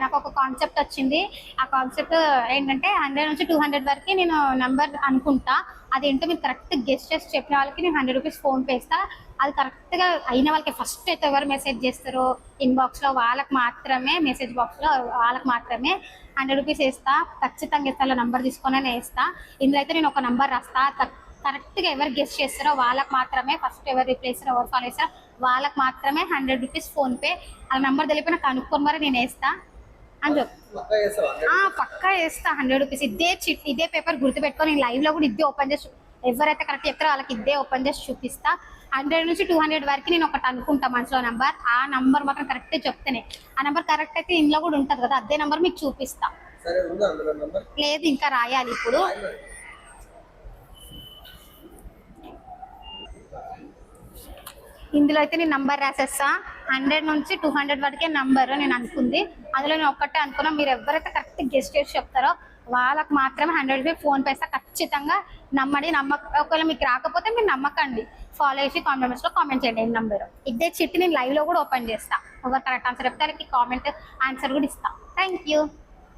నాకు ఒక కాన్సెప్ట్ వచ్చింది. ఆ కాన్సెప్ట్ ఏంటంటే 100 నుంచి 200 వరకు నేను నంబర్ అనుకుంటా. అదేంటో మీరు కరెక్ట్ గెస్ట్ చేసి చెప్పిన వాళ్ళకి నేను 100 రూపీస్ ఫోన్ పే ఇస్తా. అది కరెక్ట్ గా అయిన వాళ్ళకి ఫస్ట్ అయితే ఎవరు మెసేజ్ చేస్తారో ఇన్బాక్స్ లో వాళ్ళకి మాత్రమే, మెసేజ్ బాక్స్ లో వాళ్ళకి మాత్రమే 100 రూపీస్ వేస్తా. ఖచ్చితంగా ఇస్తా. నంబర్ తీసుకొని వేస్తా. ఇందులో అయితే నేను ఒక నంబర్ రాస్తా. కరెక్ట్ గా ఎవరు గెస్ట్ చేస్తారో వాళ్ళకి మాత్రమే, ఫస్ట్ ఎవరు రిప్లై చేస్తారో ఎవరు ఫాలో చేస్తారో వాళ్ళకి మాత్రమే 100 రూపీస్ ఫోన్ పే. ఆ నంబర్ తెలిపి నాకు కనుక్కొని మరి నేను వేస్తా అని చెప్పు. పక్కా వేస్తా 100 రూపీస్. ఇదే పేపర్ గుర్తుపెట్టుకొని నేను లైవ్ లో కూడా ఇదే ఓపెన్ చేసి ఎవరైతే కరెక్ట్ చెప్తారో వాళ్ళకి ఇదే ఓపెన్ చేసి చూపిస్తా. 100 నుంచి 200 వరకు నేను ఒకటి అనుకుంటా మనసులో నంబర్. ఆ నంబర్ మాత్రం కరెక్ట్ చెప్తేనే, ఆ నంబర్ కరెక్ట్ అయితే ఇంట్లో కూడా ఉంటది కదా, అదే నంబర్ మీకు చూపిస్తా. లేదు, ఇంకా రాయాలి ఇప్పుడు. ఇందులో అయితే నేను నంబర్ రాసేస్తా. 100 నుంచి 200 వరకే నంబర్ నేను అనుకుంది. అందులో నేను ఒక్కటే అనుకున్నా. మీరు ఎవరైతే కరెక్ట్ గెస్ట్ చేసి చెప్తారో వాళ్ళకి మాత్రమే 100 రూపీస్ ఫోన్ పే ఇస్తా. ఖచ్చితంగా నమ్మండి. ఒకవేళ మీకు రాకపోతే మీరు నమ్మకండి. ఫాలో చేసి కామెంట్స్ లో కామెంట్ చేయండి ఏం నంబర్. ఇదే చిట్టి నేను లైవ్ లో కూడా ఓపెన్ చేస్తా. ఎవరు కరెక్ట్ ఆన్సర్ చెప్తే కామెంట్ ఆన్సర్ కూడా ఇస్తా. Thank you.